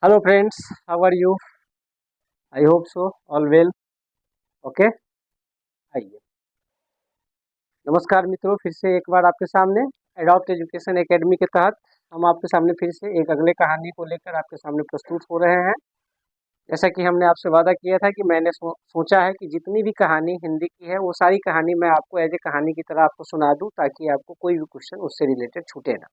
Hello friends, how are you? I hope so all well. Okay, आइए। नमस्कार मित्रों, फिर से एक बार आपके सामने एडॉप्ट एजुकेशन एकेडमी के तहत हम आपके सामने फिर से एक अगले कहानी को लेकर आपके सामने प्रस्तुत हो रहे हैं। जैसा कि हमने आपसे वादा किया था कि मैंने सोचा है कि जितनी भी कहानी हिंदी की है वो सारी कहानी मैं आपको एज ए कहानी की तरह आपको सुना दूं, ताकि आपको कोई भी क्वेश्चन उससे रिलेटेड छूटे ना।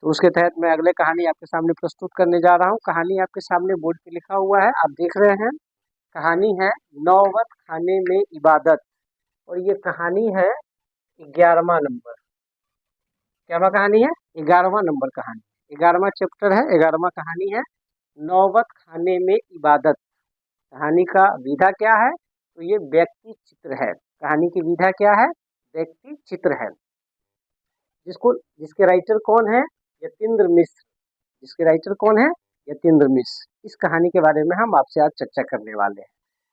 तो उसके तहत मैं अगले कहानी आपके सामने प्रस्तुत करने जा रहा हूँ। कहानी आपके सामने बोर्ड पे लिखा हुआ है, आप देख रहे हैं। कहानी है नौबत खाने में इबादत, और ये कहानी है 11वां नंबर। क्या कहानी है? 11वां नंबर कहानी, 11वां चैप्टर है, 11वां कहानी है नौबत खाने में इबादत। कहानी का विधा क्या है? तो ये व्यक्ति चित्र है। कहानी की विधा क्या है? व्यक्ति चित्र है। जिसके राइटर कौन है? यतीन्द्र मिश्र। जिसके राइटर कौन है? यतीन्द्र मिश्र। इस कहानी के बारे में हम आपसे आज चर्चा करने वाले हैं।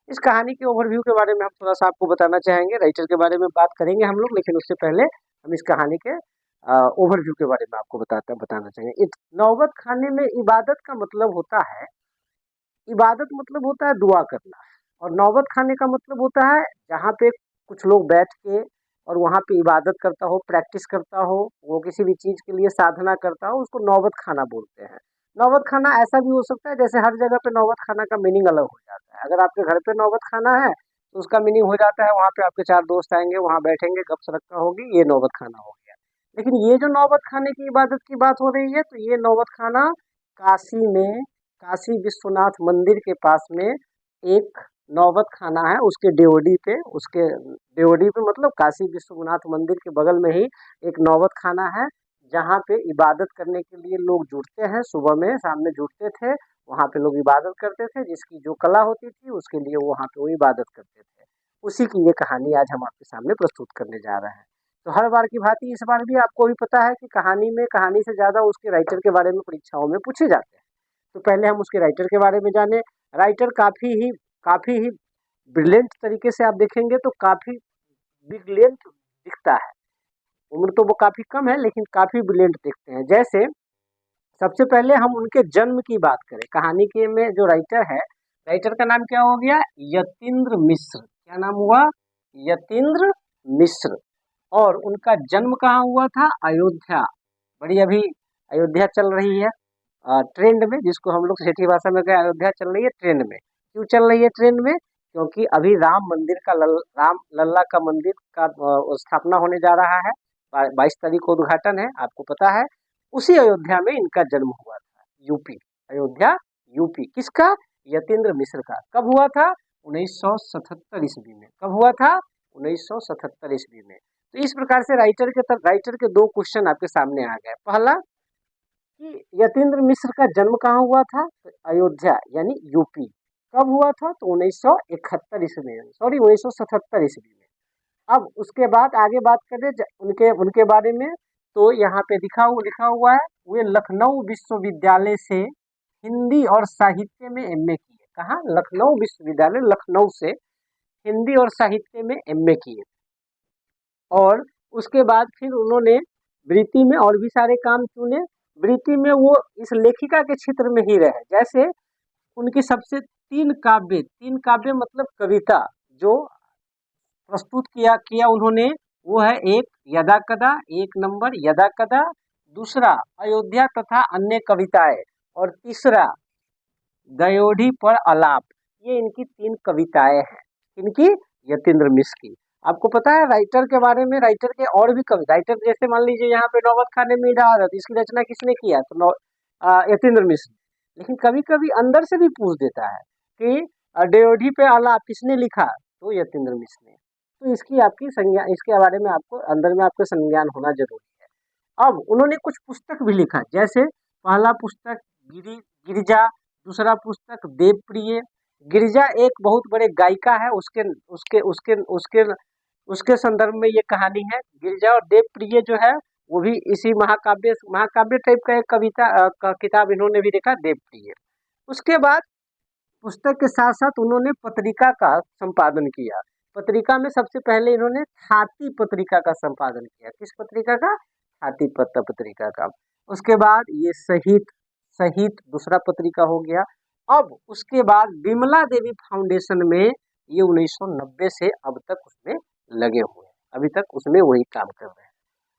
इस कहानी के ओवरव्यू के बारे में हम थोड़ा सा आपको बताना चाहेंगे। राइटर के बारे में बात करेंगे हम लोग, लेकिन उससे पहले हम इस कहानी के ओवरव्यू के बारे में आपको बताना चाहेंगे। नौबत खाने में इबादत का मतलब होता है, इबादत मतलब होता है दुआ करना, और नौबत खाने का मतलब होता है जहाँ पे कुछ लोग बैठ के और वहाँ पे इबादत करता हो, प्रैक्टिस करता हो, वो किसी भी चीज़ के लिए साधना करता हो, उसको नौबत खाना बोलते हैं। नौबत खाना ऐसा भी हो सकता है, जैसे हर जगह पे नौबत खाना का मीनिंग अलग हो जाता है। अगर आपके घर पे नौबत खाना है तो उसका मीनिंग हो जाता है वहाँ पे आपके चार दोस्त आएंगे, वहाँ बैठेंगे, गप सरक्का होगी, ये नौबत खाना हो गया। लेकिन ये जो नौबत खाने की इबादत की बात हो रही है, तो ये नौबत खाना काशी में, काशी विश्वनाथ मंदिर के पास में एक नौबत खाना है। उसके डेओडी पे, उसके डेओडी पे मतलब काशी विश्वनाथ मंदिर के बगल में ही एक नौबत खाना है, जहाँ पे इबादत करने के लिए लोग जुटते हैं। सुबह में शाम में जुटते थे, वहाँ पे लोग इबादत करते थे। जिसकी जो कला होती थी उसके लिए वहाँ पे वो इबादत करते थे। उसी की ये कहानी आज हम आपके सामने प्रस्तुत करने जा रहे हैं। तो हर बार की भांति इस बार भी आपको भी पता है कि कहानी में कहानी से ज्यादा उसके राइटर के बारे में परीक्षाओं में पूछे जाते हैं। तो पहले हम उसके राइटर के बारे में जाने। राइटर काफी ही ब्रिलियंट तरीके से आप देखेंगे तो काफी ब्रिलियंट दिखता है। उम्र तो वो काफी कम है, लेकिन काफी ब्रिलियंट दिखते हैं। जैसे सबसे पहले हम उनके जन्म की बात करें। कहानी के में जो राइटर है, राइटर का नाम क्या हो गया? यतीन्द्र मिश्र। क्या नाम हुआ? यतीन्द्र मिश्र। और उनका जन्म कहाँ हुआ था? अयोध्या। बड़ी अभी अयोध्या चल रही है ट्रेंड में, जिसको हम लोग सेठी भाषा में कहें, अयोध्या चल रही है ट्रेंड में। क्यों चल रही है ट्रेंड में? क्योंकि अभी राम मंदिर का राम लल्ला का मंदिर का स्थापना होने जा रहा है। 22 तारीख को उद्घाटन है, आपको पता है। उसी अयोध्या में इनका जन्म हुआ था। UP, Ayodhya UP. किसका? यतीन्द्र मिश्र का। कब हुआ था? 1977 ईस्वी में। कब हुआ था? 1977 ईस्वी में। तो इस प्रकार से राइटर के दो क्वेश्चन आपके सामने आ गए। पहला कि यतीन्द्र मिश्र का जन्म कहाँ हुआ था? तो अयोध्या यानी यूपी। कब हुआ था? तो 1971 ईस्वी में, सॉरी 1977 ईस्वी में। अब उसके बाद आगे बात करें उनके उनके बारे में, तो यहाँ पे लिखा हुआ है, वे लखनऊ विश्वविद्यालय से हिंदी और साहित्य में एमए किए। कहाँ? लखनऊ विश्वविद्यालय, लखनऊ से हिंदी और साहित्य में एमए किए। और उसके बाद फिर उन्होंने वृत्ति में और भी सारे काम चुने। वृत्ति में वो इस लेखिका के क्षेत्र में ही रहे। जैसे उनकी सबसे तीन काव्य मतलब कविता जो प्रस्तुत किया किया उन्होंने, वो है एक यदा कदा, एक नंबर यदा कदा, दूसरा अयोध्या तथा अन्य कविताएं, और तीसरा दयोढ़ी पर आलाप। ये इनकी तीन कविताएं हैं। इनकी? यतीन्द्र मिश्र की। आपको पता है राइटर के बारे में, राइटर के और भी कवि राइटर, जैसे मान लीजिए यहाँ पे नौबत खाने में इबादत, इसकी रचना किसने किया? तो यतीन्द्र मिश्र। लेकिन कभी कभी अंदर से भी पूछ देता है कि दयोढ़ी पे आलाप किसने लिखा? तो यतीन्द्र मिश्र ने। तो इसकी आपकी संज्ञा, इसके बारे में आपको अंदर में आपको संज्ञान होना जरूरी है। अब उन्होंने कुछ पुस्तक भी लिखा, जैसे पहला पुस्तक गिरिजा, दूसरा पुस्तक देवप्रिय। गिरिजा एक बहुत बड़े गायिका है, उसके उसके उसके उसके उसके संदर्भ में ये कहानी है। गिरिजा। और देवप्रिय जो है वो भी इसी महाकाव्य महाकाव्य टाइप का एक कविता का किताब इन्होंने भी लिखा, देवप्रिय। उसके बाद पुस्तक के साथ साथ उन्होंने पत्रिका का संपादन किया। पत्रिका में सबसे पहले इन्होंने हाथी पत्रिका का संपादन किया। किस पत्रिका का? हाथी पत्रिका का। उसके बाद ये सहित दूसरा पत्रिका हो गया। अब उसके बाद विमला देवी फाउंडेशन में ये 1990 से अब तक उसमें लगे हुए हैं, अभी तक उसमें वही काम कर रहे हैं।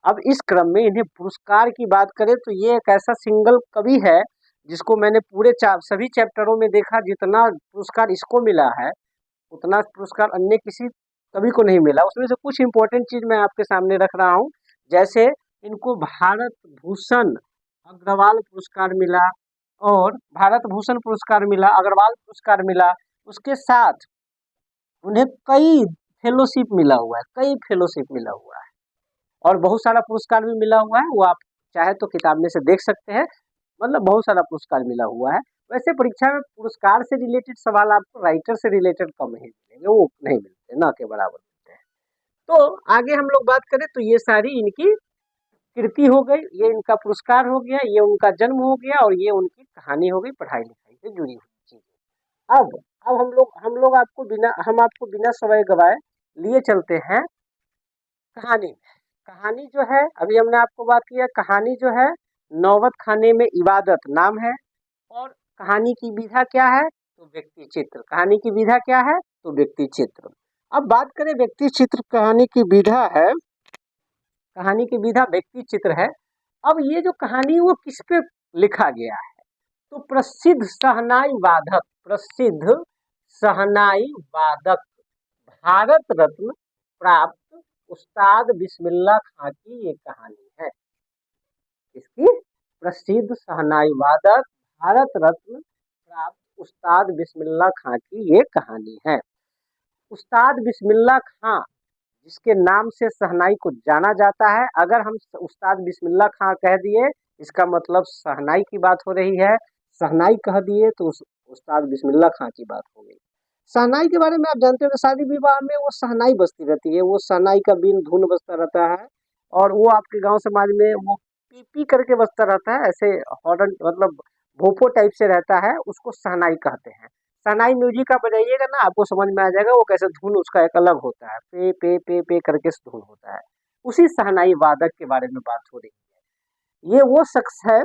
अब इस क्रम में इन्हें पुरस्कार की बात करें तो ये एक ऐसा सिंगल कवि है जिसको मैंने पूरे सभी चैप्टरों में देखा, जितना पुरस्कार इसको मिला है उतना पुरस्कार अन्य किसी कवि को नहीं मिला। उसमें से कुछ इंपॉर्टेंट चीज मैं आपके सामने रख रहा हूँ। जैसे इनको भारत भूषण अग्रवाल पुरस्कार मिला, और भारत भूषण पुरस्कार मिला, अग्रवाल पुरस्कार मिला। उसके साथ उन्हें कई फेलोशिप मिला हुआ है, कई फेलोशिप मिला हुआ है, और बहुत सारा पुरस्कार भी मिला हुआ है। वो आप चाहे तो किताब में से देख सकते हैं, मतलब बहुत सारा पुरस्कार मिला हुआ है। वैसे परीक्षा में पुरस्कार से रिलेटेड सवाल आपको राइटर से रिलेटेड कम ही मिलेंगे, वो नहीं मिलते, ना के बराबर मिलते हैं। तो आगे हम लोग बात करें तो ये सारी इनकी कृति हो गई, ये इनका पुरस्कार हो गया, ये उनका जन्म हो गया, और ये उनकी कहानी हो गई पढ़ाई लिखाई से जुड़ी हुई चीजें। अब हम आपको बिना समय गवाए लिए चलते हैं कहानी। कहानी जो है, अभी हमने आपको बात किया, कहानी जो है नौबत खाने में इबादत नाम है, और कहानी की विधा क्या है तो व्यक्ति चित्र। कहानी की विधा क्या है तो व्यक्ति चित्र। अब बात करें व्यक्ति चित्र कहानी की विधा है, कहानी की विधा व्यक्ति चित्र है। अब ये जो कहानी वो किस पे लिखा गया है तो प्रसिद्ध शहनाई वादक, प्रसिद्ध शहनाई वादक, भारत रत्न प्राप्त उस्ताद बिस्मिल्लाह खां की ये कहानी है। इसकी प्रसिद्ध शहनाई वादक भारत रत्न प्राप्त उस्ताद बिस्मिल्लाह खां की ये कहानी है। उस्ताद बिस्मिल्लाह खां जिसके नाम से शहनाई को जाना जाता है, अगर हम उस्ताद बिस्मिल्लाह खां कह दिए इसका मतलब शहनाई की बात हो रही है, शहनाई कह दिए तो उस्ताद बिस्मिल्लाह खां की बात हो गई। शहनाई के बारे में आप जानते हो, शादी विवाह में वो शहनाई बजती रहती है, वो शहनाई का बीन धुन बजता रहता है, और वो आपके गांव समाज में वो पी पी करके बजता रहता है, ऐसे हॉर्न मतलब भोपो टाइप से रहता है, उसको शहनाई कहते हैं। शहनाई म्यूजिक आप बजाइएगा ना आपको समझ में आ जाएगा वो कैसे धुन उसका एक अलग होता है, पे करके धुन होता है। उसी शहनाई वादक के बारे में बात हो रही है। ये वो शख्स है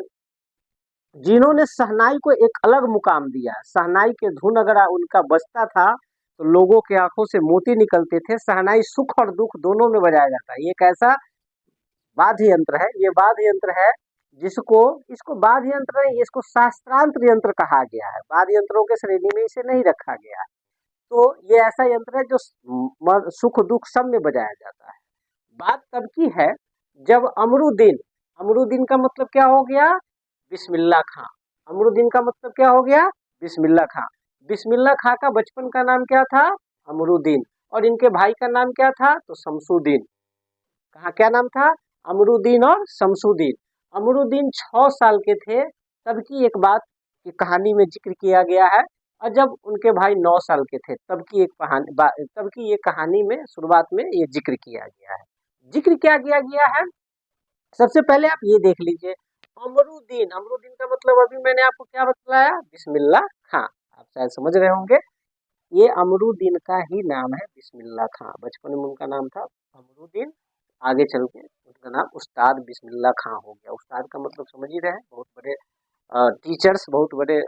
जिन्होंने शहनाई को एक अलग मुकाम दिया। शहनाई के धुन अगर उनका बजता था तो लोगों के आंखों से मोती निकलते थे। शहनाई सुख और दुख दोनों में बजाया जाता है। ये एक ऐसा वाद्य यंत्र है, ये वाद्य यंत्र है जिसको, इसको वाद्य यंत्र नहीं, इसको शास्त्रांत यंत्र कहा गया है। वाद्य यंत्रों के श्रेणी में इसे नहीं रखा गया है। तो ये ऐसा यंत्र है जो सुख दुख सब में बजाया जाता है। बात तब की है जब अमरुद्दीन, अमरुद्दीन का मतलब क्या हो गया बिस्मिल्लाह खां, अमरुद्दीन का मतलब क्या हो गया बिस्मिल्लाह खां। बिस्मिल्लाह खां का बचपन का नाम क्या था अमरुद्दीन, और इनके भाई का नाम क्या था तो शमसुद्दीन। कहा क्या नाम था अमरुद्दीन और शमसुद्दीन। अमरुद्दीन 6 साल के थे तब की एक बात की कहानी में जिक्र किया गया है, और जब उनके भाई 9 साल के थे तब की एक कहानी, तब की ये कहानी में शुरुआत में ये जिक्र किया गया है। जिक्र क्या किया गया है, सबसे पहले आप ये देख लीजिए अमरुद्दीन, अमरुद्दीन का मतलब अभी मैंने आपको क्या बताया बिस्मिल्लाह खां, आप शायद समझ रहे होंगे। ये अमरुद्दीन का ही नाम है बिस्मिल्लाह खां, बचपन में उनका नाम था अमरुद्दीन, आगे चल के उनका नाम उस्ताद बिस्मिल्लाह खां हो गया। उस्ताद का मतलब समझ ही रहे हैं, बहुत बड़े टीचर्स, बहुत बड़े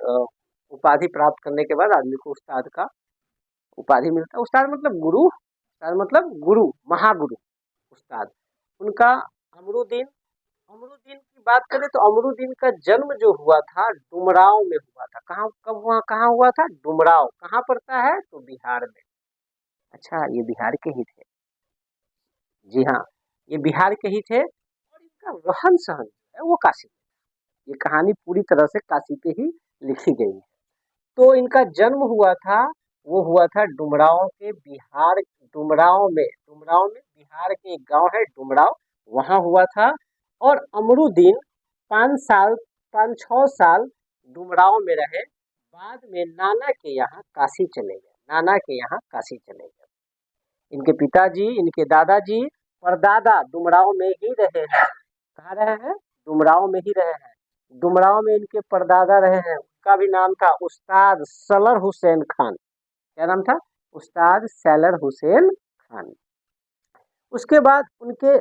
उपाधि प्राप्त करने के बाद आदमी को उस्ताद का उपाधि मिलता है। उस्ताद मतलब गुरु, उस्ताद मतलब गुरु, महागुरु उस्ताद। उनका अमरुद्दीन, अमरुद्दीन की बात करें तो अमरुद्दीन का जन्म जो हुआ था डुमराव में हुआ था। कहाँ कब हुआ, कहाँ हुआ था डुमराव, कहाँ पड़ता है तो बिहार में। अच्छा ये बिहार के ही थे, जी हाँ ये बिहार के ही थे, और इनका रहन सहन जो है वो काशी में। ये कहानी पूरी तरह से काशी पे ही लिखी गई है। तो इनका जन्म हुआ था, वो हुआ था डुमराव के, बिहार डुमराव में, डुमराव में बिहार के एक गांव है डुमराव, वहां हुआ था। और अमरुद्दीन 5 साल, 5-6 साल डुमराव में रहे, बाद में नाना के यहाँ काशी चले गए, नाना के यहाँ काशी चले गए। इनके पिताजी, इनके दादाजी, परदादा डुमराव में ही रहे हैं। कहाँ रहे हैं डुमराव में ही रहे हैं। डुमराव में इनके परदादा रहे हैं, उनका भी नाम था उस्ताद सलर हुसैन खान। क्या नाम था उस्ताद सैलर हुसैन खान। उसके बाद उनके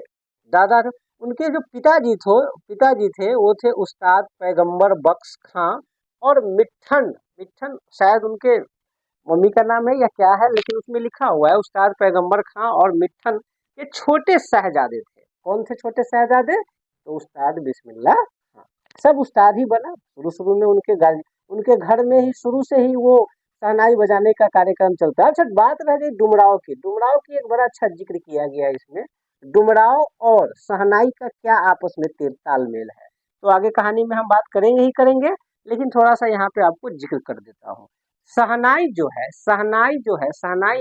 दादा, उनके जो पिताजी थे वो थे उस्ताद पैगंबर बख्श खां और मिट्ठन मिट्ठन शायद उनके मम्मी का नाम है या क्या है, लेकिन उसमें लिखा हुआ है उस्ताद पैगंबर खां और मिट्ठन के छोटे शहजादे थे। कौन थे छोटे शहजादे? तो उस्ताद बिस्मिल्लाह खां। सब उस्ताद ही बना शुरू शुरू में उनके घर में ही शुरू से ही वो शहनाई बजाने का कार्यक्रम चलता है। अच्छा, बात रह गई डुमराव की एक बड़ा अच्छा जिक्र किया गया है इसमें। डुमराव और शहनाई का क्या आपस में तालमेल है, तो आगे कहानी में हम बात करेंगे ही करेंगे, लेकिन थोड़ा सा यहाँ पे आपको जिक्र कर देता हूँ। शहनाई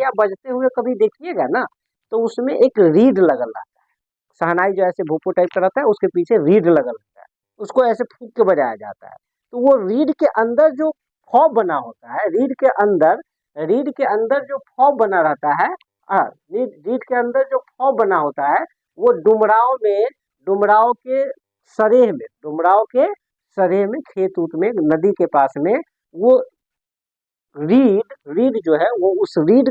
आप बजते हुए कभी देखिएगा ना, तो उसमें एक रीड लगल रहता है। शहनाई जो ऐसे भूपो टाइप का रहता है, उसके पीछे रीड लगल रहता है, उसको ऐसे फूंक के बजाया जाता है। तो वो रीड के अंदर जो फॉब बना होता है, रीड के अंदर जो फॉब बना रहता है, रीड के अंदर जो फॉब बना होता है, वो डुमराव के सरेह में खेत उत में नदी के पास में वो रीड जो है वो उस रीड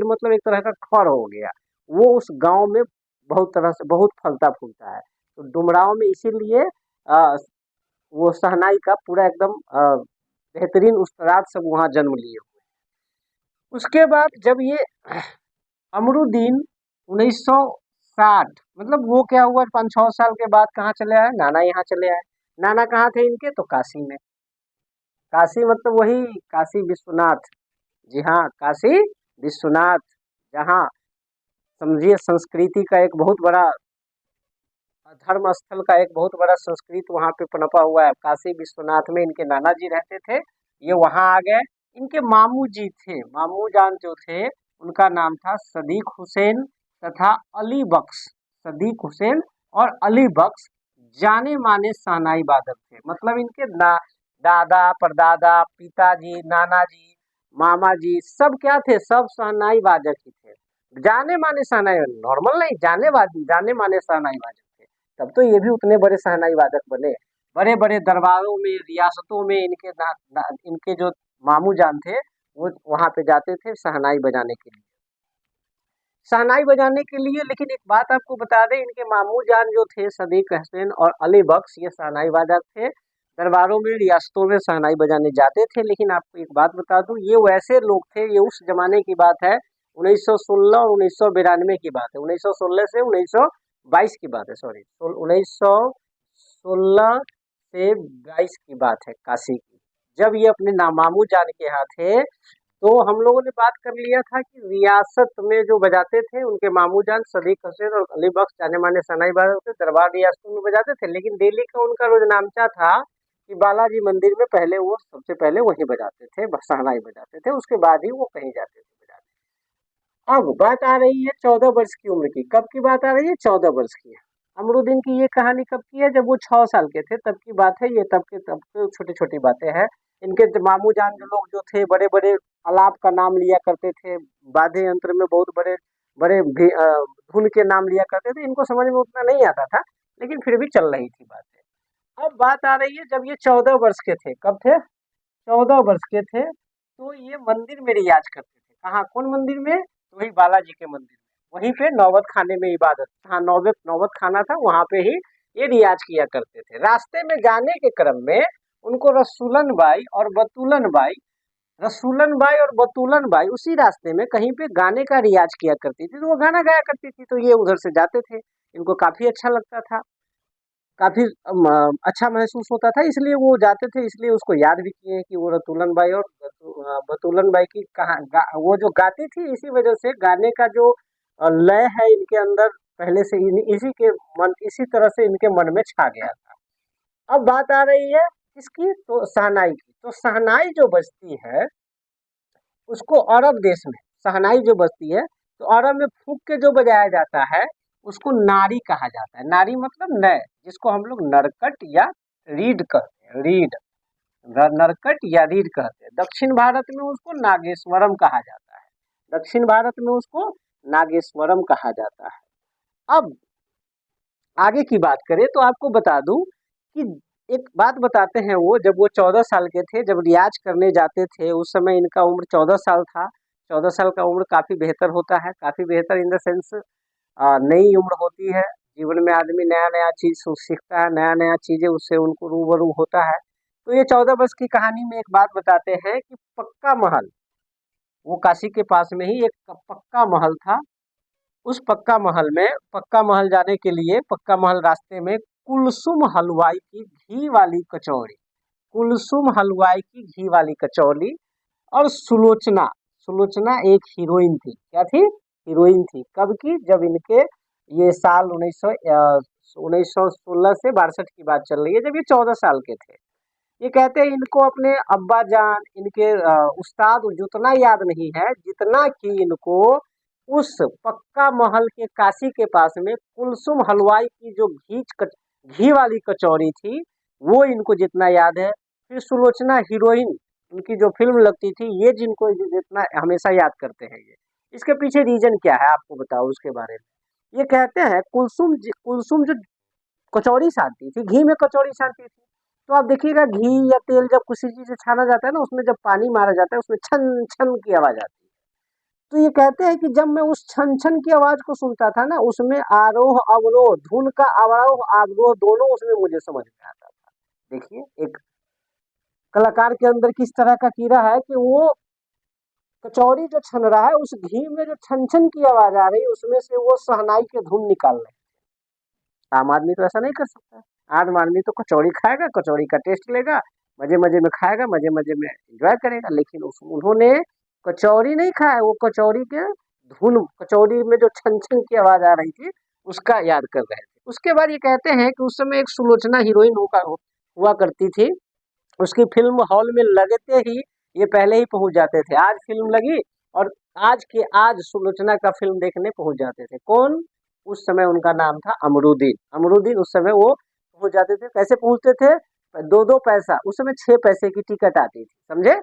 मतलब एक तरह का खड़ हो गया, वो उस गांव में बहुत फलता फूलता है। तो डुमराव में इसीलिए वो शहनाई का पूरा एकदम बेहतरीन उस्ताद सब वहाँ जन्म लिए हुए। उसके बाद जब ये अमरुद्दीन 1960 मतलब वो क्या हुआ, 5-6 साल के बाद कहाँ चले आए, नाना यहाँ चले आए। नाना कहाँ थे इनके? तो काशी में। काशी मतलब वही काशी विश्वनाथ, जी हाँ काशी विश्वनाथ, जहाँ समझिए संस्कृति का एक बहुत बड़ा धर्म स्थल का एक बहुत बड़ा संस्कृत वहाँ पे पनपा हुआ है। काशी विश्वनाथ में इनके नाना जी रहते थे, ये वहाँ आ गए। इनके मामू जी थे, मामू जान जो थे उनका नाम था सदीक हुसैन तथा अली बख्श। सदीक हुसैन और अली बख्श जाने माने शहनाई वादक थे। मतलब इनके दादा परदादा पिताजी नाना जी मामा जी सब क्या थे? सब शहनाई वादक ही थे। जाने माने शहनाई, नॉर्मल नहीं, जाने माने शहनाई वादक थे। तब तो ये भी उतने बड़े शहनाई वादक बने। बड़े बड़े दरबारों में रियासतों में इनके जो मामू जान थे वो वहाँ पे जाते थे शहनाई बजाने के लिए। लेकिन एक बात आपको बता दें, इनके मामू जान जो थे सदीक हुसैन और अली बख्श, ये शहनाई वादक थे। दरबारों में रियासतों में शहनाई बजाने जाते थे। लेकिन आपको एक बात बता दूं, ये वैसे लोग थे, ये उस जमाने की बात है, 1916 और 1992 की बात है, 1916 से 1922 की बात है, सॉरी 1916 से 22 की बात है काशी की, जब ये अपने मामू जान के यहाँ थे। तो हम लोगों ने बात कर लिया था कि रियासत में जो बजाते थे उनके मामू जान सदीक हुसैन और अली बख्श जाने माने शहनाई वादक थे, दरबार रियासतों में बजाते थे। लेकिन दिल्ली का उनका रोजनामचा था कि बालाजी मंदिर में पहले वो सबसे पहले वहीं बजाते थे, शहनाई बजाते थे, उसके बाद ही वो कहीं जाते थे बजाने। अब बात आ रही है 14 वर्ष की उम्र की। कब की बात आ रही है? 14 वर्ष की। अमरुद्दीन की ये कहानी कब की है? जब वो 6 साल के थे तब की बात है ये। तब के छोटी छोटी बातें हैं। इनके मामू जान जो लोग जो थे बड़े बड़े अलाप का नाम लिया करते थे, वाद्य यंत्र में बहुत बड़े बड़े धुन के नाम लिया करते थे। इनको समझ में उतना नहीं आता था, लेकिन फिर भी चल रही थी बातें। अब बात आ रही है जब ये 14 वर्ष के थे। कब थे? 14 वर्ष के थे। तो ये मंदिर में रियाज करते थे। कहाँ? कौन मंदिर में? तो वही बालाजी के मंदिर में, वहीं पे नौबत खाने में इबादत, हाँ नौबत खाना था, वहां पे ही ये रियाज किया करते थे। रास्ते में जाने के क्रम में उनको रसूलन बाई और बतूलन बाई उसी रास्ते में कहीं पे गाने का रियाज किया करती थी, तो वो गाना गाया करती थी। तो ये उधर से जाते थे, इनको काफी अच्छा लगता था, काफी अच्छा महसूस होता था, इसलिए वो जाते थे। इसलिए उसको याद भी किए कि वो रतुलन बाई और बतूलन बाई की वो जो गाती थी, इसी वजह से गाने का जो लय है इनके अंदर पहले से इसी तरह से इनके मन में छा गया था। अब बात आ रही है किसकी? तो शहनाई की। तो शहनाई जो बजती है उसको अरब देश में, शहनाई जो बजती है तो अरब में फूंक के जो बजाया जाता है उसको नारी कहा जाता है। नारी मतलब नय, जिसको हम लोग नरकट या रीड कहते हैं। नरकट या रीड कहते हैं। दक्षिण भारत में उसको नागेश्वरम कहा जाता है। दक्षिण भारत में उसको नागेश्वरम कहा जाता है। अब आगे की बात करें तो आपको बता दूं कि एक बात बताते हैं, वो जब वो 14 साल के थे, जब रियाज करने जाते थे, उस समय इनका उम्र 14 साल था। 14 साल का उम्र काफी बेहतर होता है, काफी बेहतर इन द सेंस नई उम्र होती है जीवन में आदमी नया नया चीज सीखता है, नया नया चीजें उससे उनको रूबरू होता है। तो ये 14 वर्ष की कहानी में एक बात बताते हैं कि पक्का महल, वो काशी के पास में ही एक पक्का महल था। उस पक्का महल में, पक्का महल जाने के लिए पक्का महल रास्ते में कुलसुम हलवाई की घी वाली कचौड़ी, कुलसुम हलवाई की घी वाली कचौड़ी और सुलोचना, सुलोचना एक हीरोइन थी। क्या थी? हीरोइन थी। कब की? जब इनके ये साल 1916 से 62 की बात चल रही है, जब ये 14 साल के थे। ये कहते हैं इनको अपने अब्बा जान, इनके उस्ताद जितना याद नहीं है जितना कि इनको उस पक्का महल के काशी के पास में कुलसुम हलवाई की जो घी वाली कचौड़ी थी, वो इनको जितना याद है। फिर सुलोचना हीरोइन, उनकी जो फिल्म लगती थी, ये जिनको जितना हमेशा याद करते हैं। ये इसके पीछे रीजन क्या है आपको बताओ उसके बारे में। ये कहते हैं कुलसुम जो कचौड़ी सानती थी, घी में कचौड़ी सानती थी। तो आप देखिएगा घी या तेल जब किसी चीज से छाना जाता है ना, उसमें जब पानी मारा जाता है उसमें छन छन की आवाज आती है। तो ये कहते हैं कि जब मैं उस छन छन की आवाज को सुनता था ना, उसमें आरोह अवरोह, धुन का आरोह अवरोह दोनों उसमें मुझे समझ में आता था। देखिए एक कलाकार के अंदर किस तरह का कीड़ा है कि वो कचौड़ी जो छन रहा है, उस घी में जो छन छन की आवाज आ रही है उसमें से वो शहनाई के धुन निकाल रहे हैं। आम आदमी तो ऐसा नहीं कर सकता। आम आदमी तो कचौड़ी खाएगा, कचौड़ी का टेस्ट लेगा, मजे मजे में खाएगा, मजे मजे में एंजॉय करेगा। लेकिन उन्होंने कचौड़ी नहीं खाया, वो कचौड़ी के धुन, कचौड़ी में जो छन छन की आवाज आ रही थी उसका याद कर रहे थे। उसके बाद ये कहते हैं कि उस समय एक सुलोचना हीरोइन हुआ करती थी। उसकी फिल्म हॉल में लगते ही ये पहले ही पहुंच जाते थे। आज फिल्म लगी और आज के आज सुलोचना का फिल्म देखने पहुंच जाते थे। कौन? उस समय उनका नाम था अमरुद्दीन। अमरुद्दीन उस समय वो पहुंच जाते थे। कैसे पहुंचते थे? दो दो पैसा, उस समय 6 पैसे की टिकट आती थी, समझे?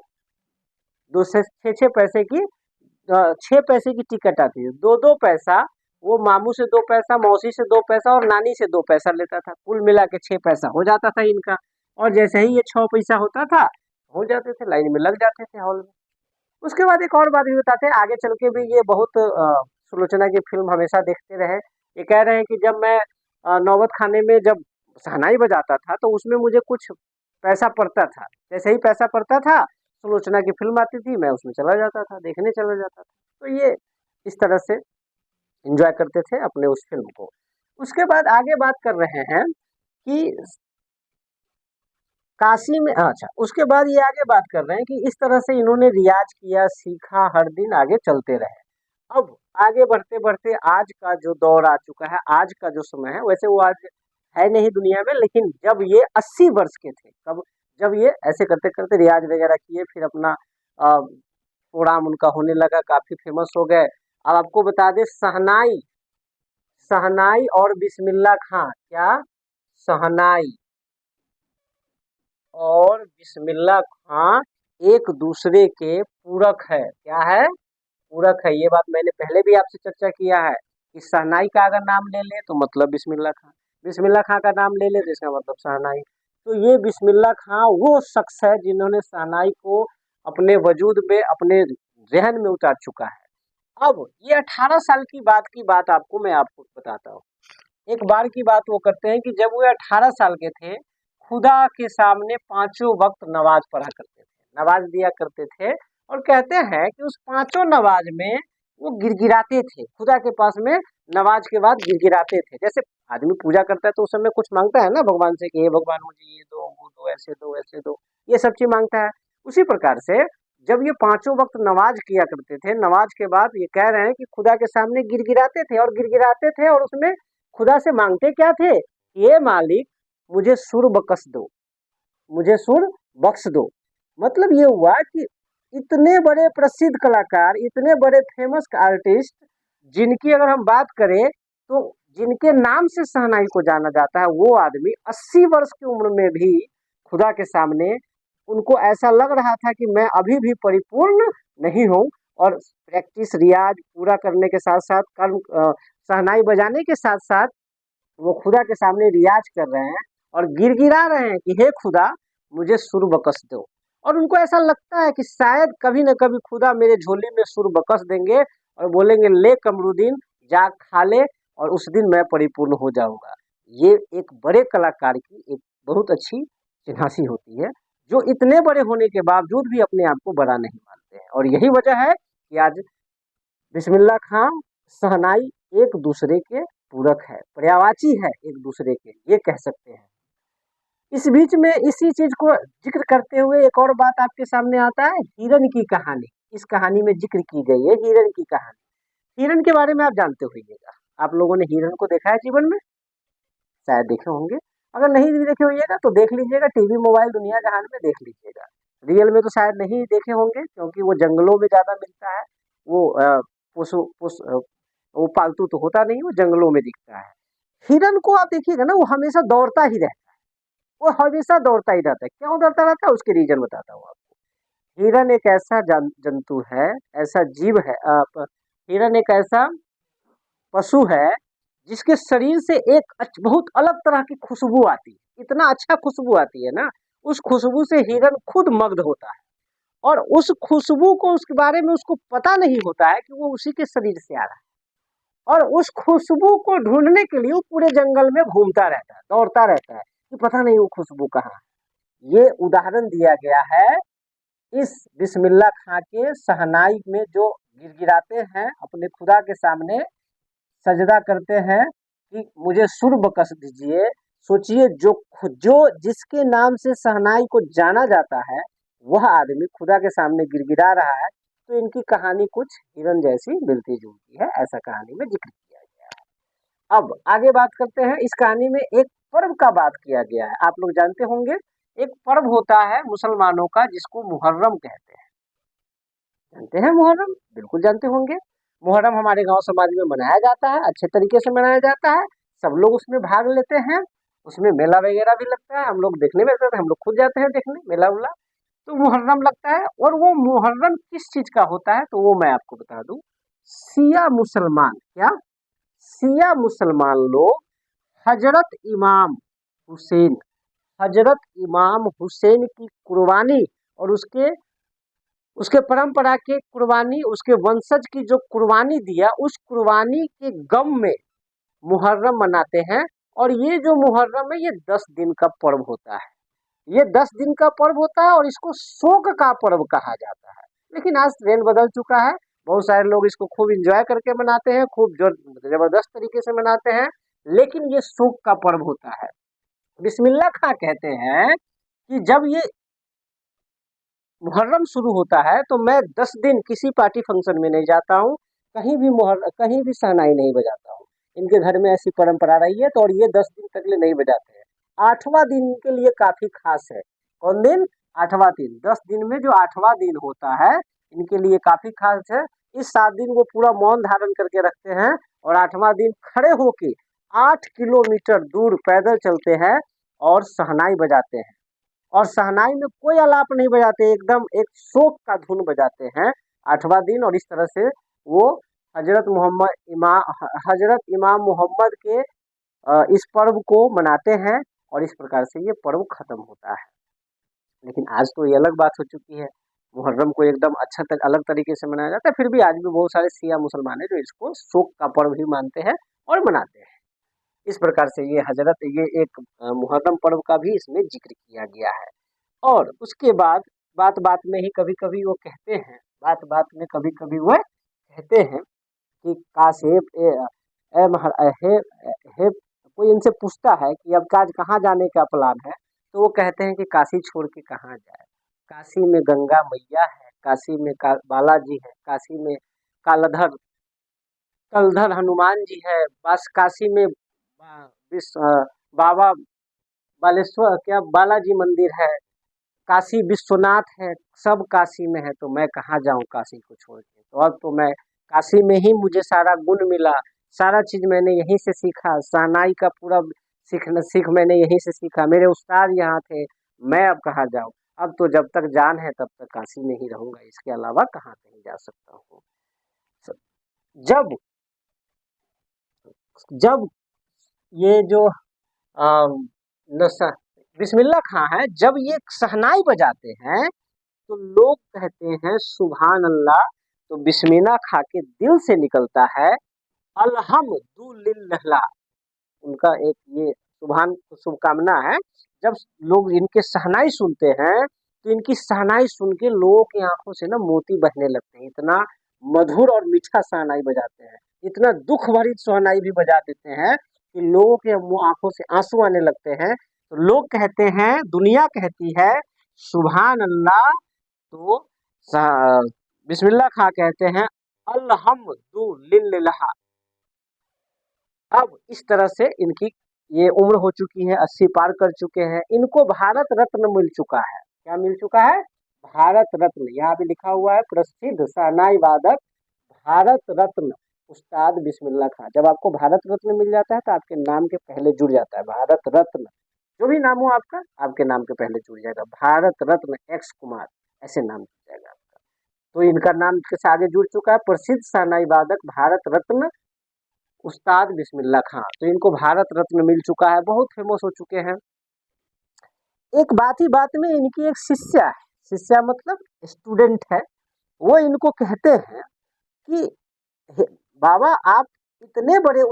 2 से 6 पैसे की, 6 पैसे की टिकट आती थी। दो दो पैसा, वो मामू से 2 पैसा, मौसी से 2 पैसा और नानी से 2 पैसा लेता था। कुल मिला के 6 पैसा हो जाता था इनका। और जैसे ही ये 6 पैसा होता था, हो जाते थे, लाइन में लग जाते थे हॉल में। उसके बाद एक और बात भी बताते हैं, आगे चल के भी ये बहुत सुलोचना की फिल्म हमेशा देखते रहे। ये कह रहे हैं कि जब मैं नौबत खाने में जब शहनाई बजाता था तो उसमें मुझे कुछ पैसा पड़ता था। जैसे ही पैसा पड़ता था, सुलोचना की फिल्म आती थी, मैं उसमें चला जाता था, देखने चला जाता था। तो ये इस तरह से एंजॉय करते थे अपने उस फिल्म को। उसके बाद आगे बात कर रहे हैं कि काशी में, अच्छा उसके बाद ये आगे बात कर रहे हैं कि इस तरह से इन्होंने रियाज किया, सीखा, हर दिन आगे चलते रहे। अब आगे बढ़ते बढ़ते आज का जो दौर आ चुका है, आज का जो समय है, वैसे वो आज है नहीं दुनिया में, लेकिन जब ये 80 वर्ष के थे, कब? जब ये ऐसे करते करते रियाज वगैरह किए, फिर अपना प्रोग्राम उनका होने लगा, काफी फेमस हो गए। अब आपको बता दें, शहनाई, शहनाई और बिस्मिल्लाह खां, क्या? शहनाई और बिस्मिल्लाह खां एक दूसरे के पूरक है। क्या है? पूरक है। ये बात मैंने पहले भी आपसे चर्चा किया है कि शहनाई का अगर नाम ले ले तो मतलब बिस्मिल्लाह खां, बिस्मिल्लाह खां का नाम ले ले तो इसका मतलब शहनाई। तो ये बिस्मिल्लाह खां वो शख्स है जिन्होंने शहनाई को अपने वजूद में, अपने जहन में उतार चुका है। अब ये 18 साल की बात आपको मैं आपको बताता हूँ। एक बार की बात वो करते हैं कि जब वो 18 साल के थे, खुदा के सामने 5 वक्त नमाज पढ़ा करते थे, नमाज दिया करते थे। और कहते हैं कि उस 5 नमाज में वो गिड़गिड़ाते थे, खुदा के पास में नमाज के बाद गिड़गिड़ाते थे। जैसे आदमी पूजा करता है तो उस समय कुछ मांगता है ना भगवान से कि हे भगवान मुझे ये दो, वो दो, ऐसे दो, ऐसे दो, ये सब चीज मांगता है। उसी प्रकार से जब ये 5 वक्त नमाज किया करते थे, नमाज के बाद ये कह रहे हैं कि खुदा के सामने गिड़गिड़ाते थे और गिड़गिड़ाते थे, और उसमें खुदा से मांगते क्या थे? ये मालिक मुझे सुर बख्श दो, मुझे सुर बख्श दो। मतलब ये हुआ कि इतने बड़े प्रसिद्ध कलाकार, इतने बड़े फेमस आर्टिस्ट, जिनकी अगर हम बात करें तो जिनके नाम से शहनाई को जाना जाता है, वो आदमी 80 वर्ष की उम्र में भी खुदा के सामने, उनको ऐसा लग रहा था कि मैं अभी भी परिपूर्ण नहीं हूँ। और प्रैक्टिस, रियाज पूरा करने के साथ साथ, कर्म शहनाई बजाने के साथ साथ वो खुदा के सामने रियाज कर रहे हैं और गिड़गिड़ा रहे हैं कि हे खुदा मुझे सुर बकस दो। और उनको ऐसा लगता है कि शायद कभी न कभी खुदा मेरे झोले में सुर बकस देंगे और बोलेंगे ले कमरुद्दीन जा खा ले, और उस दिन मैं परिपूर्ण हो जाऊंगा। ये एक बड़े कलाकार की एक बहुत अच्छी चिन्हासी होती है, जो इतने बड़े होने के बावजूद भी अपने आप को बड़ा नहीं मानते हैं। और यही वजह है कि आज बिस्मिल्लाह खां, शहनाई एक दूसरे के पूरक है, पर्यायवाची है एक दूसरे के, ये कह सकते हैं। इस बीच में इसी चीज को जिक्र करते हुए एक और बात आपके सामने आता है, हिरण की कहानी। इस कहानी में जिक्र की गई है हिरण की कहानी। हिरण के बारे में आप जानते होइएगा, आप लोगों ने हिरण को देखा है जीवन में, शायद देखे होंगे। अगर नहीं भी देखे होइएगा तो देख लीजिएगा, टीवी मोबाइल दुनिया जहान में देख लीजिएगा। रियल में तो शायद नहीं देखे होंगे, क्योंकि वो जंगलों में ज्यादा मिलता है। वो पशु वो पालतू तो होता नहीं, वो जंगलों में दिखता है। हिरन को आप देखिएगा ना, वो हमेशा दौड़ता ही रहता है, वो हमेशा दौड़ता ही रहता है। क्यों दौड़ता रहता है, उसके रीजन बताता हूँ आपको। हिरन एक ऐसा जंतु है, ऐसा जीव है, हिरन एक ऐसा पशु है जिसके शरीर से एक बहुत अलग तरह की खुशबू आती है। इतना अच्छा खुशबू आती है ना, उस खुशबू से हिरन खुद मग्न होता है। और उस खुशबू को, उसके बारे में उसको पता नहीं होता है कि वो उसी के शरीर से आ रहा है। और उस खुशबू को ढूंढने के लिए वो पूरे जंगल में घूमता रहता है, दौड़ता रहता है कि पता नहीं वो खुशबू कहाँ है। ये उदाहरण दिया गया है इस बिस्मिल्लाह खां के शहनाई में, जो गिड़गिड़ाते हैं अपने खुदा के सामने, सजदा करते हैं कि मुझे सुर बकस दीजिए। सोचिए, जो जिसके नाम से शहनाई को जाना जाता है, वह आदमी खुदा के सामने गिड़गिड़ा रहा है। तो इनकी कहानी कुछ हिरन जैसी मिलती जुलती है, ऐसा कहानी में जिक्र किया गया है। अब आगे बात करते हैं। इस कहानी में एक पर्व का बात किया गया है, आप लोग जानते होंगे। एक पर्व होता है मुसलमानों का जिसको मुहर्रम कहते हैं। जानते हैं मुहर्रम, बिल्कुल जानते होंगे। मुहर्रम हमारे गांव समाज में मनाया जाता है, अच्छे तरीके से मनाया जाता है। सब लोग उसमें भाग लेते हैं, उसमें मेला वगैरह भी लगता है। हम लोग देखने में जाते हैं, हम लोग खुद जाते हैं देखने, मेला उला। तो मुहर्रम लगता है। और वो मुहर्रम किस चीज का होता है, तो वो मैं आपको बता दूं। शिया मुसलमान, क्या शिया मुसलमान लोग हजरत इमाम हुसैन, हजरत इमाम हुसैन की कुर्बानी और उसके उसके परंपरा के कुर्बानी, उसके वंशज की जो कुर्बानी दिया, उस कुर्बानी के गम में मुहर्रम मनाते हैं। और ये जो मुहर्रम है, ये 10 दिन का पर्व होता है। ये 10 दिन का पर्व होता है और इसको शोक का पर्व कहा जाता है। लेकिन आज ट्रेंड बदल चुका है, बहुत सारे लोग इसको खूब इंजॉय करके मनाते हैं, खूब जबरदस्त तरीके से मनाते हैं। लेकिन ये शोक का पर्व होता है। बिस्मिल्लाह खां कहते हैं कि जब ये मुहर्रम शुरू होता है तो मैं 10 दिन किसी पार्टी फंक्शन में नहीं जाता हूँ, कहीं भी शहनाई नहीं बजाता हूँ। इनके घर में ऐसी परंपरा रही है, तो और ये 10 दिन तक ले नहीं बजाते हैं। 8वां दिन के लिए काफी खास है। कौन दिन? 8वां दिन। 10 दिन में जो 8वां दिन होता है, इनके लिए काफी खास है। इस 7 दिन वो पूरा मौन धारण करके रखते हैं, और 8वां दिन खड़े होके 8 किलोमीटर दूर पैदल चलते हैं और शहनाई बजाते हैं। और शहनाई में कोई आलाप नहीं बजाते, एकदम एक शोक का धुन बजाते हैं 8वां दिन। और इस तरह से वो हजरत इमाम मोहम्मद के इस पर्व को मनाते हैं, और इस प्रकार से ये पर्व खत्म होता है। लेकिन आज तो ये अलग बात हो चुकी है, मुहर्रम को एकदम अलग तरीके से मनाया जाता है। फिर भी आज भी बहुत सारे शिया मुसलमान हैं जो इसको शोक का पर्व ही मानते हैं और मनाते हैं। इस प्रकार से ये एक मुहर्रम पर्व का भी इसमें जिक्र किया गया है। और उसके बाद बात बात में ही कभी कभी वो कहते हैं, बात बात में कभी कभी वो कहते हैं कि काश हे कोई इनसे पूछता है कि अब आज कहाँ जाने का प्लान है, तो वो कहते हैं कि काशी छोड़ के कहाँ जाए। काशी में गंगा मैया है, काशी में बालाजी है, काशी में कालधर कलधर हनुमान जी है, बस काशी में बाबा बालेश्वर, क्या बालाजी मंदिर है, काशी विश्वनाथ है, सब काशी में है। तो मैं कहाँ जाऊँ काशी को छोड़ के। तो अब तो मैं काशी में ही मुझे सारा गुण मिला, सारा चीज मैंने यहीं से सीखा। शहनाई का पूरा सीख मैंने यहीं से सीखा, मेरे उस्ताद यहाँ थे। मैं अब कहाँ जाऊँ, अब तो जब तक जान है तब तक काशी में ही रहूंगा, इसके अलावा कहाँ कहीं जा सकता हूँ। जब जब ये जो नशा बिस्मिल्लाह खां है, जब ये शहनाई बजाते हैं तो लोग कहते हैं सुभान अल्लाह। तो बिस्मिल्लाह खां के दिल से निकलता है अल्हम्दुलिल्लाह, उनका एक ये शुभकामना है। जब लोग इनके शहनाई सुनते हैं तो इनकी शहनाई सुन के लोगों की आंखों से ना मोती बहने लगते हैं। इतना मधुर और मीठा शहनाई बजाते हैं, इतना दुख भरी शहनाई भी बजा देते हैं कि लोगों के आंखों से आंसू आने लगते हैं। तो लोग कहते हैं, दुनिया कहती है सुभान अल्लाह, तो बिस्मिल्लाह खां कहते हैं अल्हम्दुलिल्लाह। अब इस तरह से इनकी ये उम्र हो चुकी है, 80 पार कर चुके हैं। इनको भारत रत्न मिल चुका है। क्या मिल चुका है? भारत रत्न। यहाँ भी लिखा हुआ है प्रसिद्ध शहनाई वादक भारत रत्न उस्ताद बिस्मिल्लाह खां। जब आपको भारत रत्न मिल जाता है तो आपके नाम के पहले जुड़ जाता है भारत रत्न। जो भी नाम हो आपका, आपके नाम के पहले जुड़ जाएगा भारत रत्न एक्स कुमार, ऐसे नाम जुड़ जाएगा आपका। तो इनका नाम के आगे जुड़ चुका है प्रसिद्ध शहनाई वादक भारत रत्न उस्ताद बिस्मिल्लाह खां। तो इनको भारत रत्न मिल चुका है, बहुत फेमस हो चुके हैं। एक बात ही बात में इनकी एक शिष्या है, शिष्या मतलब स्टूडेंट है, वो इनको कहते हैं कि बाबा आप इतने बड़े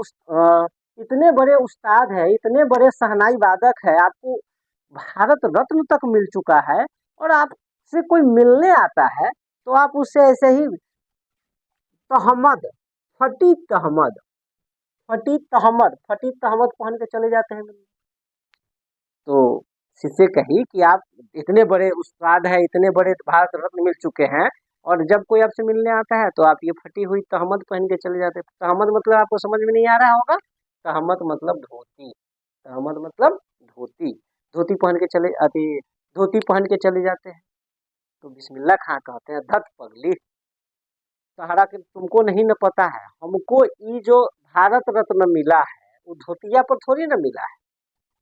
इतने बड़े उस्ताद है, इतने बड़े शहनाई वादक है, आपको भारत रत्न तक मिल चुका है और आपसे कोई मिलने आता है तो आप उससे ऐसे ही तहमद, फटी तहमद, फटी तहमद, फटी तहमद पहन के चले जाते हैं। तो शिष्य कही कि आप इतने बड़े उस्ताद है, इतने बड़े भारत रत्न मिल चुके हैं और जब कोई आपसे मिलने आता है तो आप ये फटी हुई तहमद पहन के चले जाते हैं। तहमद मतलब आपको समझ में नहीं आ रहा होगा, तहमद मतलब धोती, तहमद मतलब धोती, धोती पहन के चले आते, धोती पहन के चले जाते हैं। तो बिस्मिल्लाह खां कहते हैं धत पगली, सहारा के तुमको नहीं न पता है, हमको ये जो भारत रत्न मिला है वो धोतिया पर थोड़ी ना मिला है,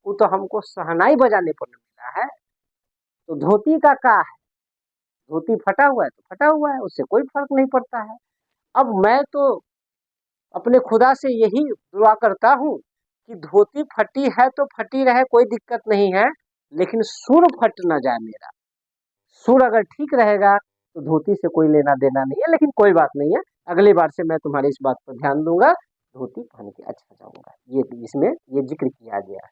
वो तो हमको शहनाई बजाने पर न मिला है। तो धोती का है, धोती फटा हुआ है तो फटा हुआ है, उससे कोई फर्क नहीं पड़ता है। अब मैं तो अपने खुदा से यही दुआ करता हूँ कि धोती फटी है तो फटी रहे, कोई दिक्कत नहीं है, लेकिन सुर फट ना जाए मेरा। सुर अगर ठीक रहेगा तो धोती से कोई लेना देना नहीं है, लेकिन कोई बात नहीं है, अगली बार से मैं तुम्हारी इस बात पर ध्यान दूंगा, धोती पहन के अच्छा जाऊंगा। ये इसमें ये जिक्र किया गया है।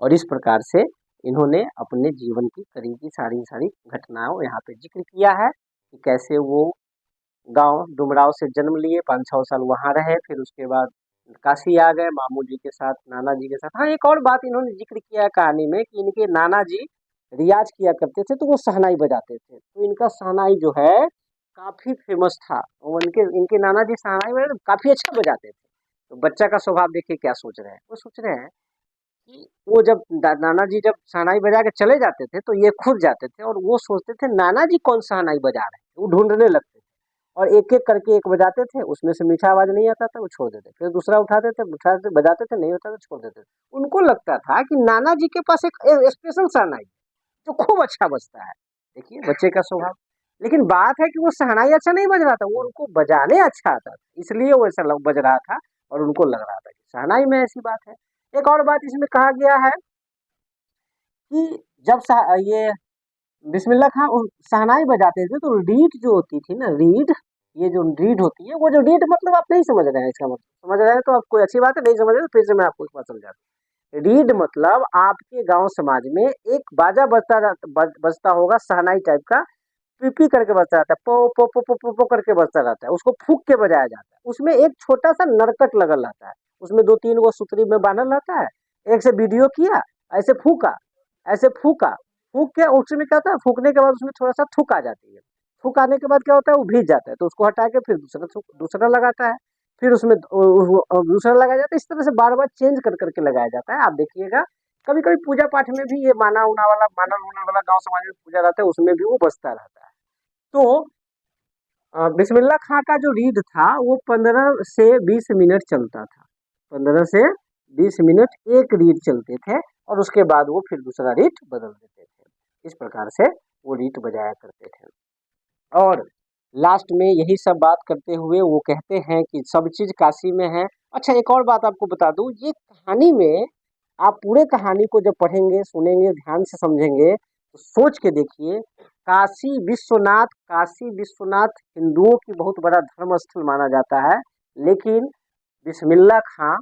और इस प्रकार से इन्होंने अपने जीवन की करीब की सारी सारी घटनाओं यहाँ पे जिक्र किया है कि कैसे वो गांव डुमराव से जन्म लिए, 5-6 साल वहाँ रहे, फिर उसके बाद काशी आ गए मामू जी के साथ, नाना जी के साथ। हाँ, एक और बात इन्होंने जिक्र किया है कहानी में कि इनके नाना जी रियाज किया करते थे तो वो शहनाई बजाते थे, तो इनका शहनाई जो है काफी फेमस था। और इनके नाना जी शहनाई काफी अच्छा बजाते थे। तो बच्चा का स्वभाव देखिए क्या सोच रहे हैं, वो सोच रहे हैं कि वो जब नाना जी जब शहनाई बजा के चले जाते थे तो ये खुद जाते थे और वो सोचते थे नाना जी कौन शहनाई बजा रहे हैं, वो ढूंढने लगते थे और एक एक करके एक बजाते थे, उसमें से मीठा आवाज नहीं आता था वो छोड़ देते, फिर दूसरा उठाते थे, उठाते बजाते थे, नहीं होता तो छोड़ देते थे। उनको लगता था कि नाना जी के पास एक स्पेशल शहनाई जो खूब अच्छा बजता है। देखिए बच्चे का स्वभाव। लेकिन बात है कि वो शहनाई अच्छा नहीं बज रहा था, वो उनको बजाने अच्छा आता था, इसलिए वो ऐसा बज रहा था और उनको लग रहा था कि शहनाई में ऐसी बात है। एक और बात इसमें कहा गया है कि जब ये बिस्मिल्लाह खां शहनाई बजाते थे तो रीड जो होती थी ना, रीड, ये जो रीड होती है, वो जो रीड मतलब आप नहीं समझ रहे हैं, इसका मतलब समझ रहे हैं तो आप कोई अच्छी बात है, नहीं समझ रहे तो फिर से मैं आपको एक बात समझाता हूँ। रीड मतलब आपके गांव समाज में एक बाजा बजता होगा शहनाई टाइप का, पी करके बजता रहता है, पो पो पो पो पो पो करके बजता रहता है, उसको फूक के बजाया जाता है। उसमें एक छोटा सा नरकट लगल रहता है, उसमें 2-3 गो सुतरी में बांधल रहता है, एक से वीडियो किया, ऐसे फूका, ऐसे फूका, फूक के उसमें क्या होता है, फूकने के बाद उसमें थोड़ा सा थूक आ जाती है, थूक आने के बाद क्या होता है वो भीग जाता है, तो उसको हटा के फिर दूसरा लगाता है, फिर उसमें दूसरा लगाया जाता है। इस तरह से बार बार चेंज कर करके लगाया जाता है। आप देखिएगा कभी कभी पूजा पाठ में भी ये माना उना वाला गांव समाज में पूजा रहता है, उसमें भी वो बजता रहता है। तो बिस्मिल्लाह खां का जो रीड था वो 15 से 20 मिनट चलता था, 15 से 20 मिनट एक रीड चलते थे और उसके बाद वो फिर दूसरा रीड बदल देते थे। इस प्रकार से वो रीड बजाया करते थे। और लास्ट में यही सब बात करते हुए वो कहते हैं कि सब चीज काशी में है। अच्छा, एक और बात आपको बता दूं, ये कहानी में आप पूरे कहानी को जब पढ़ेंगे, सुनेंगे, ध्यान से समझेंगे तो सोच के देखिए, काशी विश्वनाथ हिंदुओं की बहुत बड़ा धर्म स्थल माना जाता है, लेकिन बिस्मिल्लाह खां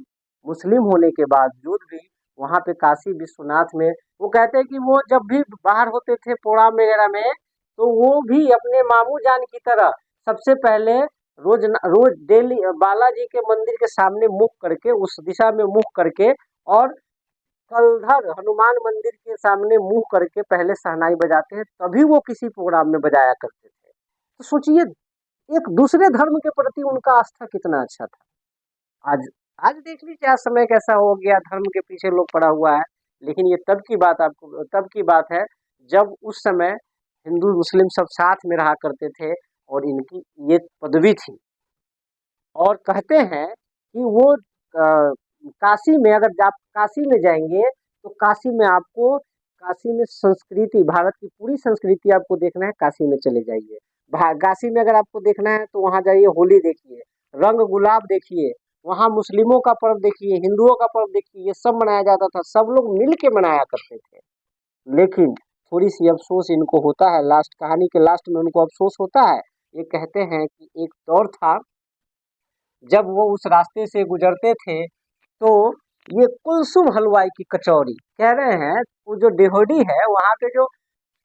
मुस्लिम होने के बावजूद भी वहाँ पे काशी विश्वनाथ में वो कहते हैं कि वो जब भी बाहर होते थे प्रोग्राम वगैरह में, तो वो भी अपने मामू जान की तरह सबसे पहले रोज डेली बालाजी के मंदिर के सामने मुख करके, उस दिशा में मुख करके, और कलधर हनुमान मंदिर के सामने मुंह करके पहले शहनाई बजाते हैं, तभी वो किसी प्रोग्राम में बजाया करते थे। तो सोचिए, एक दूसरे धर्म के प्रति उनका आस्था कितना अच्छा था। आज आज देख लीजिए आज समय कैसा हो गया, धर्म के पीछे लोग पड़ा हुआ है। लेकिन ये तब की बात है जब उस समय हिंदू मुस्लिम सब साथ में रहा करते थे और इनकी ये पदवी थी। और कहते हैं कि वो काशी में, अगर आप काशी में जाएंगे तो काशी में आपको, काशी में संस्कृति, भारत की पूरी संस्कृति आपको देखना है, काशी में चले जाइए। काशी में अगर आपको देखना है तो वहाँ जाइए, होली देखिए, रंग गुलाब देखिए, वहाँ मुस्लिमों का पर्व देखिए, हिंदुओं का पर्व देखिए, ये सब मनाया जाता था, सब लोग मिल के मनाया करते थे। लेकिन थोड़ी सी अफसोस इनको होता है, लास्ट कहानी के लास्ट में उनको अफसोस होता है। ये कहते हैं कि एक दौर था जब वो उस रास्ते से गुजरते थे, तो ये कुलसुम हलवाई की कचौरी कह रहे हैं, वो जो डेहोडी है वहाँ पे जो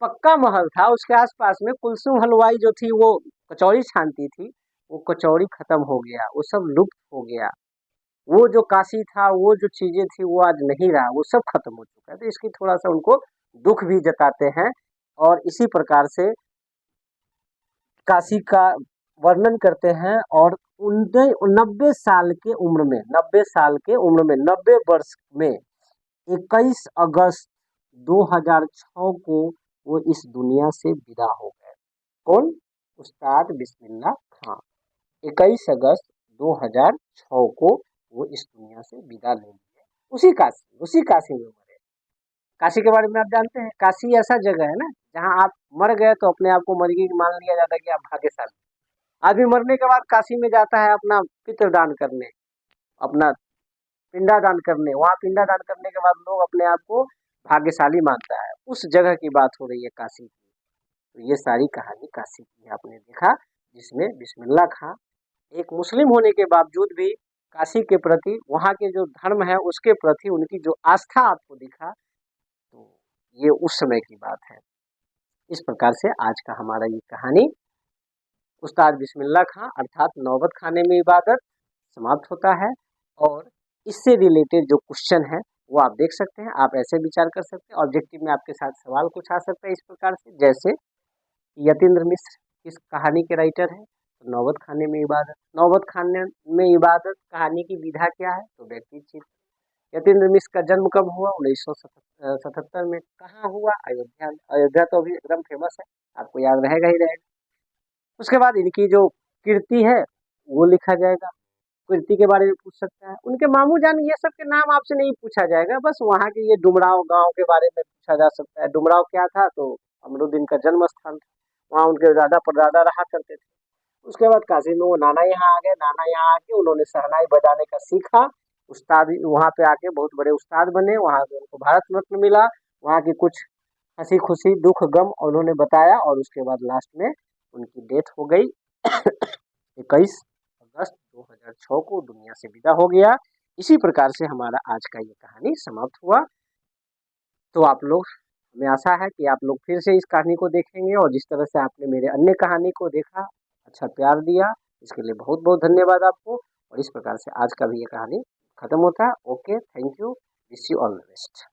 पक्का महल था उसके आसपास में कुलसुम हलवाई जो थी वो कचौरी छानती थी, वो कचौरी खत्म हो गया, वो सब लुप्त हो गया। वो जो काशी था, वो जो चीजें थी वो आज नहीं रहा, वो सब खत्म हो चुका है। तो इसकी थोड़ा सा उनको दुख भी जताते हैं। और इसी प्रकार से काशी का वर्णन करते हैं। और 90 साल के उम्र में, 90 वर्ष में 21 अगस्त 2006 को वो इस दुनिया से विदा हो गए। कौन? उस्ताद बिस्मिल्लाह खां। 21 अगस्त 2006 को वो इस दुनिया से विदा ले लिए, उसी काशी में मरे। काशी के बारे में आप जानते हैं, काशी ऐसा जगह है ना जहाँ आप मर गए तो अपने आप को मरगी मान लिया जाता है कि आप भाग्यशाली। आदमी मरने के बाद काशी में जाता है अपना पितृदान करने, अपना पिंडादान करने। वहाँ पिंडादान करने के बाद लोग अपने आप को भाग्यशाली मानता है। उस जगह की बात हो रही है, काशी की। तो ये सारी कहानी काशी की आपने देखा, जिसमें बिस्मिल्लाह खां एक मुस्लिम होने के बावजूद भी काशी के प्रति, वहाँ के जो धर्म है उसके प्रति उनकी जो आस्था आपको दिखा, तो ये उस समय की बात है। इस प्रकार से आज का हमारा ये कहानी उस्ताद बिस्मिल्लाह खां अर्थात नौबत खाने में इबादत समाप्त होता है। और इससे रिलेटेड जो क्वेश्चन है वो आप देख सकते हैं, आप ऐसे विचार कर सकते हैं। ऑब्जेक्टिव में आपके साथ सवाल कुछ आ सकता है इस प्रकार से, जैसे यतीन्द्र मिश्र किस कहानी के राइटर हैं? तो नौबत खाने में इबादत। नौबत खाने में इबादत कहानी की विधा क्या है? तो व्यक्ति चित्र। यतीन्द्र मिश्र का जन्म कब हुआ? 1977 में। कहाँ हुआ? अयोध्या। अयोध्या तो अभी एकदम फेमस है, आपको याद रहेगा ही रहेगा। उसके बाद इनकी जो कीर्ति है वो लिखा जाएगा, कीर्ति के बारे में पूछ सकता है। उनके मामू जान ये सब के नाम आपसे नहीं पूछा जाएगा, बस वहाँ के ये डुमराव गांव के बारे में पूछा जा सकता है। डुमराव क्या था? तो अमरुद्दीन का जन्म स्थान था, वहाँ उनके दादा परदादा रहा करते थे। उसके बाद काशी में वो नाना यहाँ आ गए, नाना यहाँ आके उन्होंने शहनाई बजाने का सीखा, उस्ताद वहाँ पे आके बहुत बड़े उस्ताद बने, वहाँ से उनको भारत रत्न मिला। वहाँ की कुछ हंसी खुशी दुख गम उन्होंने बताया, और उसके बाद लास्ट में उनकी डेथ हो गई। 21 अगस्त 2006 को दुनिया से विदा हो गया। इसी प्रकार से हमारा आज का ये कहानी समाप्त हुआ। तो आप लोग, हमें आशा है कि आप लोग फिर से इस कहानी को देखेंगे, और जिस तरह से आपने मेरे अन्य कहानी को देखा, अच्छा प्यार दिया, इसके लिए बहुत बहुत धन्यवाद आपको। और इस प्रकार से आज का भी ये कहानी खत्म होता है। Okay, thank you, wish you all the best.